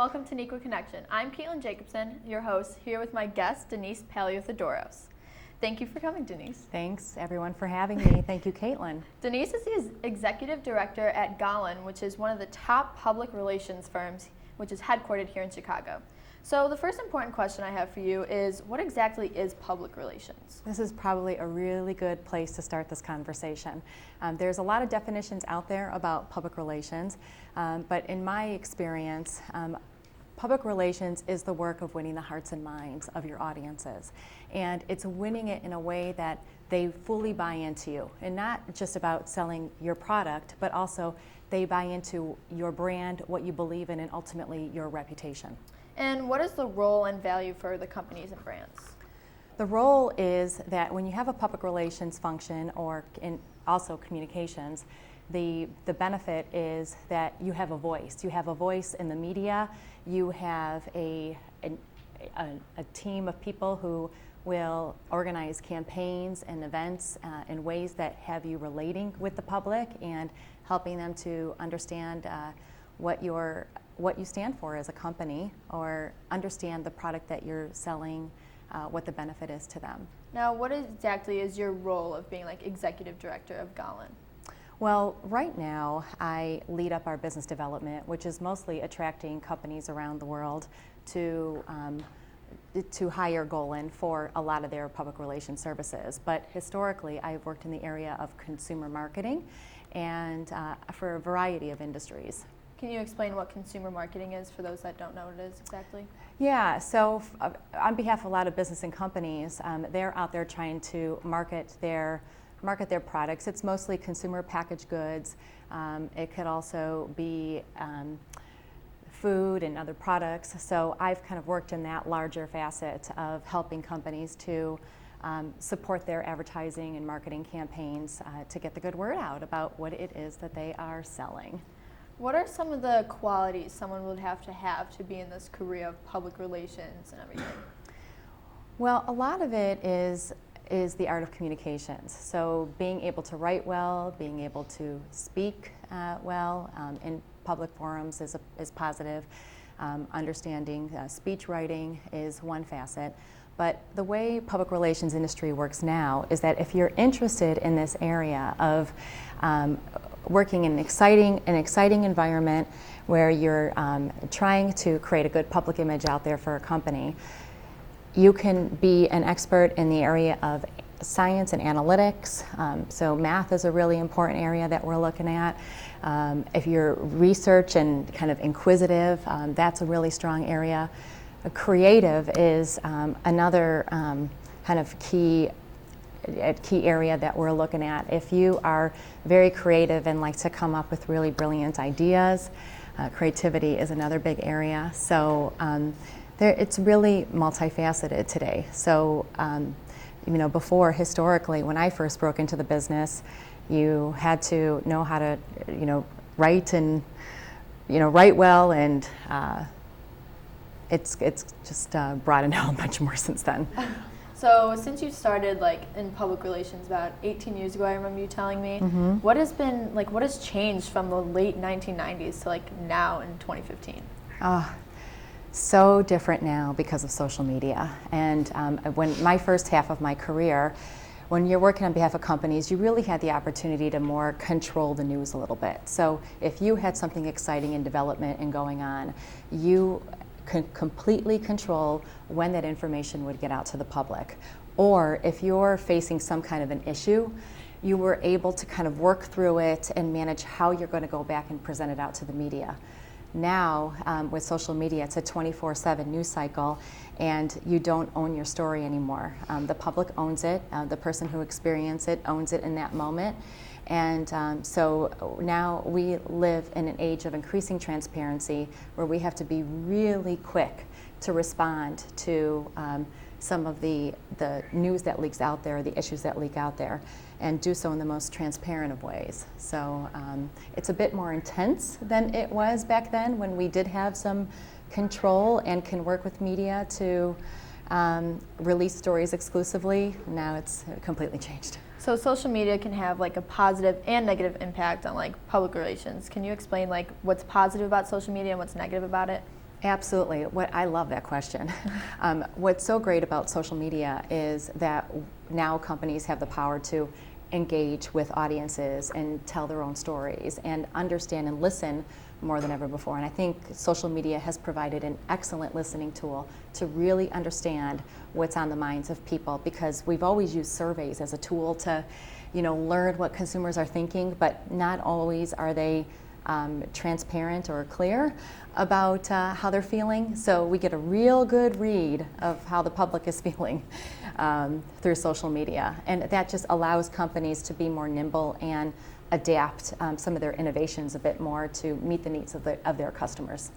welcome to Nequa Connection. I'm Kaitlyn Jacobson, your host, here with my guest, Denise Paleotheodoros. Thank you for coming, Denise. Thanks, everyone, for having me. Thank you, Kaitlyn. Denise is the executive director at Kaitlyn, which is one of the top public relations firms, which is headquartered here in Chicago. So the first important question I have for you is, what exactly is public relations? This is probably a really good place to start this conversation. There's a lot of definitions out there about public relations, but in my experience, public relations is the work of winning the hearts and minds of your audiences. And it's winning it in a way that they fully buy into you, and not just about selling your product, but also they buy into your brand, what you believe in, and ultimately your reputation. And what is the role and value for the companies and brands? The role is that when you have a public relations function or also communications, the benefit is that you have a voice. You have a voice in the media. You have a team of people who will organize campaigns and events in ways that have you relating with the public and helping them to understand what you stand for as a company, or understand the product that you're selling, what the benefit is to them. Now, what exactly is your role of being like executive director of Kaitlyn? Well, right now I lead up our business development, which is mostly attracting companies around the world to hire Kaitlyn for a lot of their public relations services. But historically, I've worked in the area of consumer marketing and for a variety of industries. Can you explain what consumer marketing is for those that don't know what it is exactly? Yeah, so on behalf of a lot of business and companies, they're out there trying to market their products. It's mostly consumer packaged goods. It could also be food and other products. So I've kind of worked in that larger facet of helping companies to support their advertising and marketing campaigns to get the good word out about what it is that they are selling. What are some of the qualities someone would have to be in this career of public relations and everything? Well, a lot of it is the art of communications. So being able to write well, being able to speak well in public forums is positive. Understanding speech writing is one facet. But the way public relations industry works now is that if you're interested in this area of working in an exciting environment where you're trying to create a good public image out there for a company, you can be an expert in the area of science and analytics. So math is a really important area that we're looking at. If you're research and kind of inquisitive, that's a really strong area. Creative is another kind of key area that we're looking at. If you are very creative and like to come up with really brilliant ideas, creativity is another big area. So it's really multifaceted today. So before, historically, when I first broke into the business, you had to know how to write and write well, and it's just broadened out much more since then. So since you started in public relations about 18 years ago, I remember you telling me, what has changed from the late 1990s to now in 2015? So different now because of social media. And when my first half of my career, when you're working on behalf of companies, you really had the opportunity to more control the news a little bit. So if you had something exciting in development and going on, you could completely control when that information would get out to the public. Or if you're facing some kind of an issue, you were able to kind of work through it and manage how you're going to go back and present it out to the media. Now, with social media, it's a 24/7 news cycle, and you don't own your story anymore. The public owns it. The person who experienced it owns it in that moment. And so now we live in an age of increasing transparency where we have to be really quick to respond to some of the news that leaks out there, the issues that leak out there, and do so in the most transparent of ways. So it's a bit more intense than it was back then when we did have some control and can work with media to release stories exclusively. Now it's completely changed. So social media can have a positive and negative impact on public relations. Can you explain what's positive about social media and what's negative about it? Absolutely. I love that question. What's so great about social media is that now companies have the power to engage with audiences and tell their own stories and understand and listen more than ever before. And I think social media has provided an excellent listening tool to really understand what's on the minds of people, because we've always used surveys as a tool to, learn what consumers are thinking, but not always are they transparent or clear about how they're feeling. So we get a real good read of how the public is feeling through social media. And that just allows companies to be more nimble and adapt some of their innovations a bit more to meet the needs of their customers.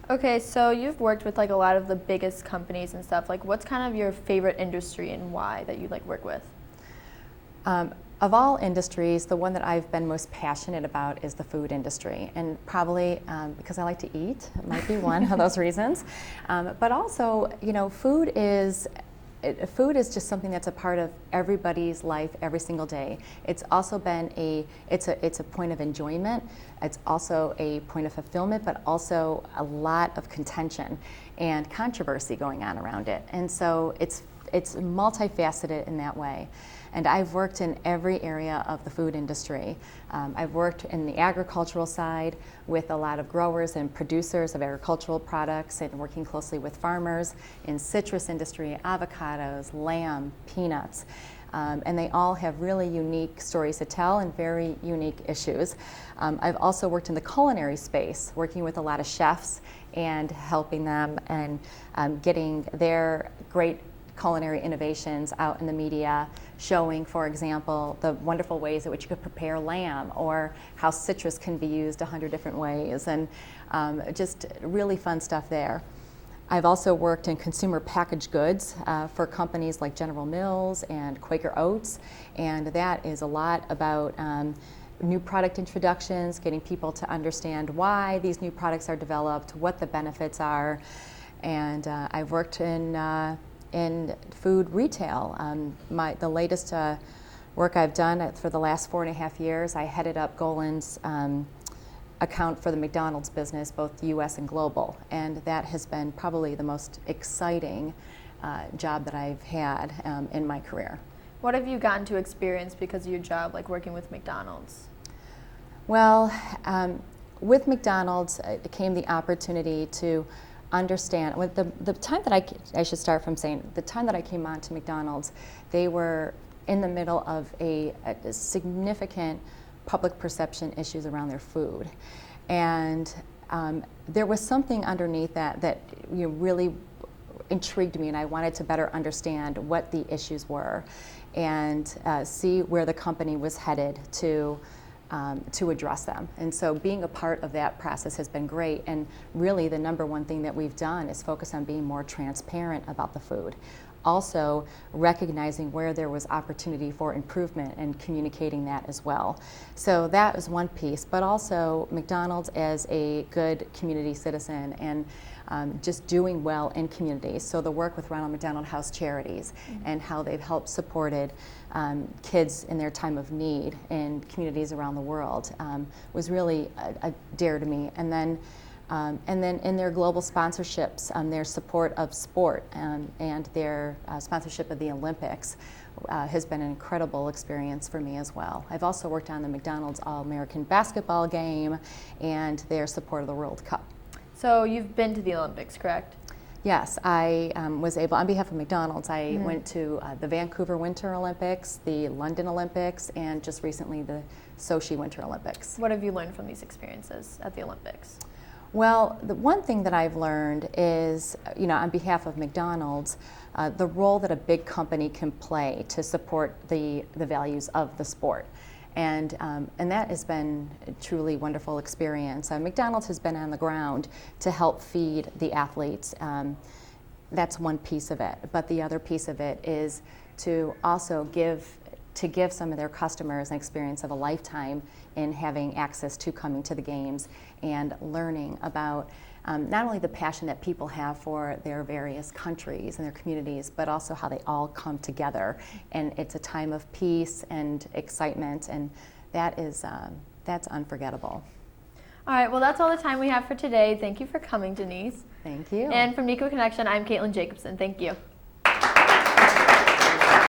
Okay, so you've worked with like a lot of the biggest companies and stuff. Like, what's kind of your favorite industry and why that you like work with? Of all industries, the one that I've been most passionate about is the food industry, and probably because I like to eat, it might be one of those reasons. But also, food is just something that's a part of everybody's life every single day. It's also been it's a point of enjoyment. It's also a point of fulfillment, but also a lot of contention and controversy going on around it. And so it's multifaceted in that way. And I've worked in every area of the food industry. I've worked in the agricultural side with a lot of growers and producers of agricultural products, and working closely with farmers in citrus industry, avocados, lamb, peanuts. And they all have really unique stories to tell and very unique issues. I've also worked in the culinary space, working with a lot of chefs and helping them and getting their great culinary innovations out in the media, showing, for example, the wonderful ways in which you could prepare lamb, or how citrus can be used 100 different ways, and just really fun stuff there. I've also worked in consumer packaged goods for companies like General Mills and Quaker Oats, and that is a lot about new product introductions, getting people to understand why these new products are developed, what the benefits are. And I've worked in food retail. The latest work I've done for the last 4.5 years, I headed up Golan's account for the McDonald's business, both US and global. And that has been probably the most exciting job that I've had in my career. What have you gotten to experience because of your job, like working with McDonald's? Well, with McDonald's came the opportunity to understand, with the time that I should start from saying, the time that I came on to McDonald's, they were in the middle of a significant public perception issues around their food. And there was something underneath that really intrigued me, and I wanted to better understand what the issues were and see where the company was headed to address them. And so being a part of that process has been great. And really the number one thing that we've done is focus on being more transparent about the food. Also recognizing where there was opportunity for improvement and communicating that as well. So that was one piece, but also McDonald's as a good community citizen and just doing well in communities. So the work with Ronald McDonald House Charities and how they've helped supported kids in their time of need in communities around the world was really a dare to me. And then in their global sponsorships, their support of sport and their sponsorship of the Olympics has been an incredible experience for me as well. I've also worked on the McDonald's All-American basketball game and their support of the World Cup. So you've been to the Olympics, correct? Yes, I was able, on behalf of McDonald's, I went to the Vancouver Winter Olympics, the London Olympics, and just recently the Sochi Winter Olympics. What have you learned from these experiences at the Olympics? Well, the one thing that I've learned is, on behalf of McDonald's, the role that a big company can play to support the values of the sport. And that has been a truly wonderful experience. McDonald's has been on the ground to help feed the athletes. That's one piece of it. But the other piece of it is to also give some of their customers an experience of a lifetime in having access to coming to the games and learning about not only the passion that people have for their various countries and their communities, but also how they all come together. And it's a time of peace and excitement, and that is that's unforgettable. All right, well, that's all the time we have for today. Thank you for coming, Denise. Thank you. And from Nico Connection, I'm Kaitlyn Jacobson. Thank you.